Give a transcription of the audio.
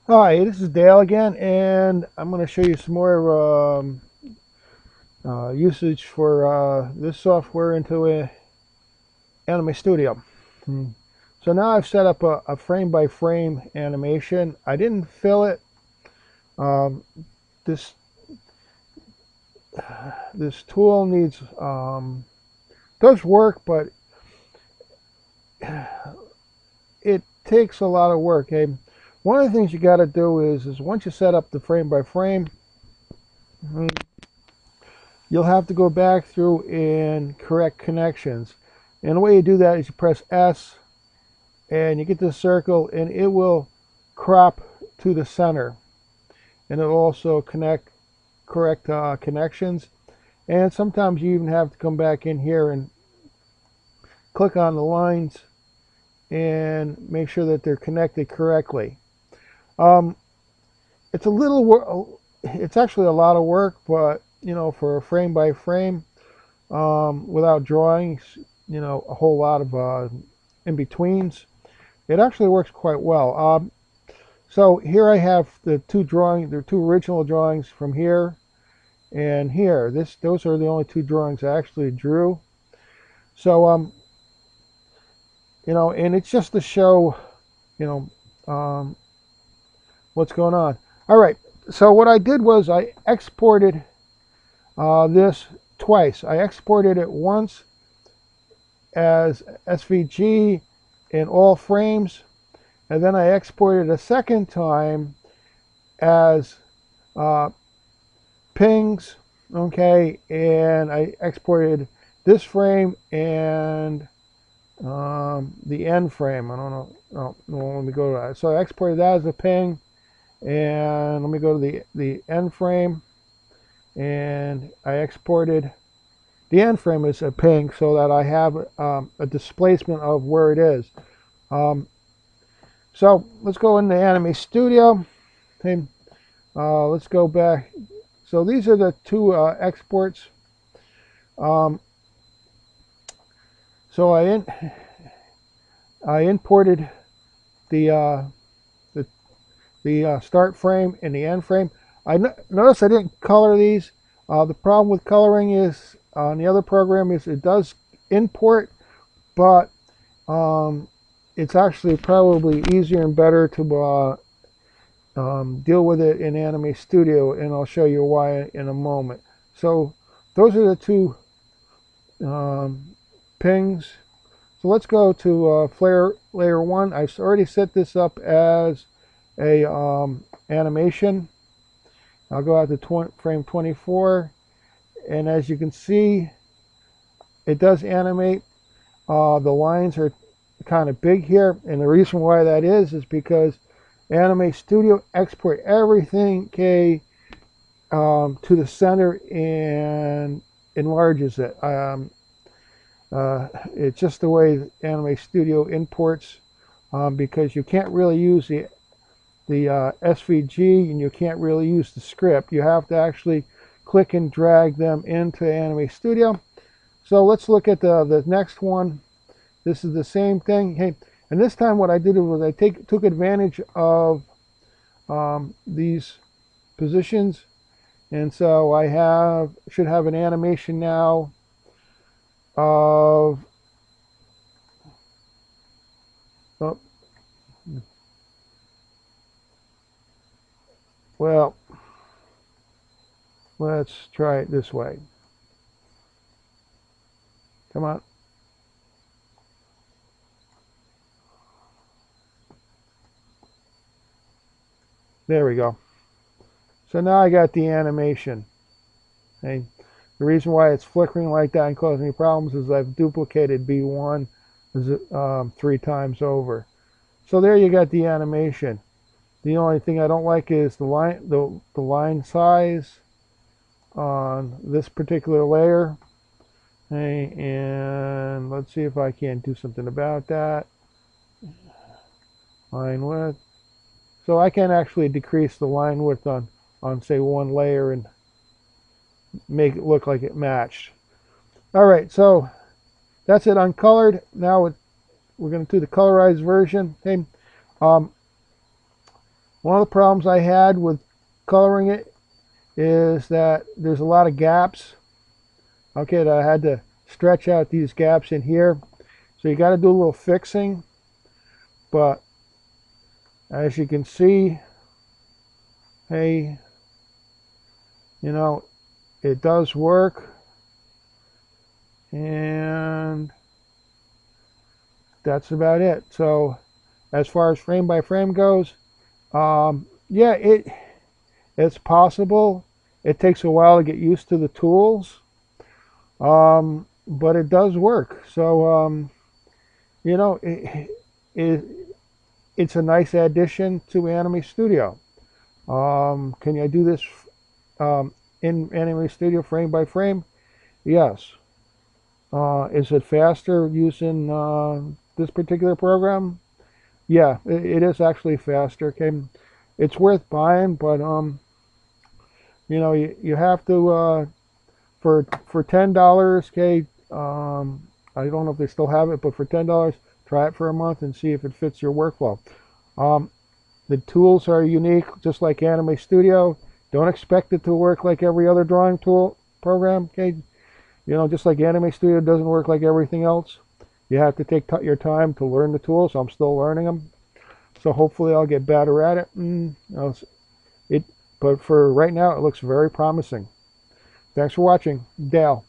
Hi, this is Dale again, and I'm going to show you some more usage for this software into a Anime Studio. Hmm. So now I've set up a frame-by-frame animation. I didn't fill it. Um, this this tool needs does work, but it takes a lot of work. Okay? One of the things you got to do is once you set up the frame-by-frame, you'll have to go back through and correct connections. And the way you do that is you press S and you get this circle and it will crop to the center. And it'll also correct connections. And sometimes you even have to come back in here and click on the lines and make sure that they're connected correctly. Um, it's a little, it's actually a lot of work, but for a frame by frame, without drawings, a whole lot of in-betweens. It actually works quite well. So here I have the two original drawings from here and here. Those are the only two drawings I actually drew. So, and it's just to show, you know, what's going on. All right. So what I did was I exported this twice. I exported it once as SVG in all frames, and then I exported a second time as uh, pings, okay, and I exported this frame and the end frame. I don't know. Oh, no, let me go to that. So I exported that as a ping, and let me go to the end frame, and I exported the end frame as a ping so that I have a displacement of where it is. Um, so let's go into Anime Studio. Okay, let's go back. So these are the two exports. Um, so I imported the the, the start frame and the end frame. Notice I didn't color these. The problem with coloring is on the other program is it does import, but it's actually probably easier and better to deal with it in Anime Studio, and I'll show you why in a moment. So those are the two um, pings. So let's go to Flare Layer 1. I've already set this up as a animation. I'll go out to frame 24, and as you can see, it does animate. The lines are kind of big here, and the reason why that is because Anime Studio export everything, okay, to the center and enlarges it. It's just the way Anime Studio imports, because you can't really use the SVG and you can't really use the script. You have to actually click and drag them into Anime Studio. So let's look at the next one. This is the same thing. Hey, and this time what I did was I took advantage of these positions, and so I should have an animation now of, oh, well, let's try it this way. Come on. There we go. So now I got the animation. Okay. The reason why it's flickering like that and causing me problems is I've duplicated B1 3 times over. So there you got the animation. The only thing I don't like is the line size on this particular layer. Okay, and let's see if I can't do something about that. Line width. So I can actually decrease the line width on say one layer and make it look like it matched. All right, so that's it uncolored. Now we're going to do the colorized version. Okay. Um, One of the problems I had with coloring it is that there's a lot of gaps. Okay, that I had to stretch out these gaps in here. So you got to do a little fixing. But as you can see, hey, you know, it does work. And that's about it. So as far as frame by frame goes, yeah, it's possible. It takes a while to get used to the tools, but it does work. So you know, it's a nice addition to Anime Studio. Can I do this in Anime Studio frame by frame? Yes. Is it faster using this particular program? Yeah, it is actually faster. Okay, it's worth buying, but you know, you have to for $10. Okay, I don't know if they still have it, but for $10, try it for a month and see if it fits your workflow. The tools are unique, just like Anime Studio. Don't expect it to work like every other drawing tool program. Okay, you know, just like Anime Studio doesn't work like everything else. You have to take your time to learn the tools. I'm still learning them, so hopefully I'll get better at it. But for right now, it looks very promising. Thanks for watching. Dale.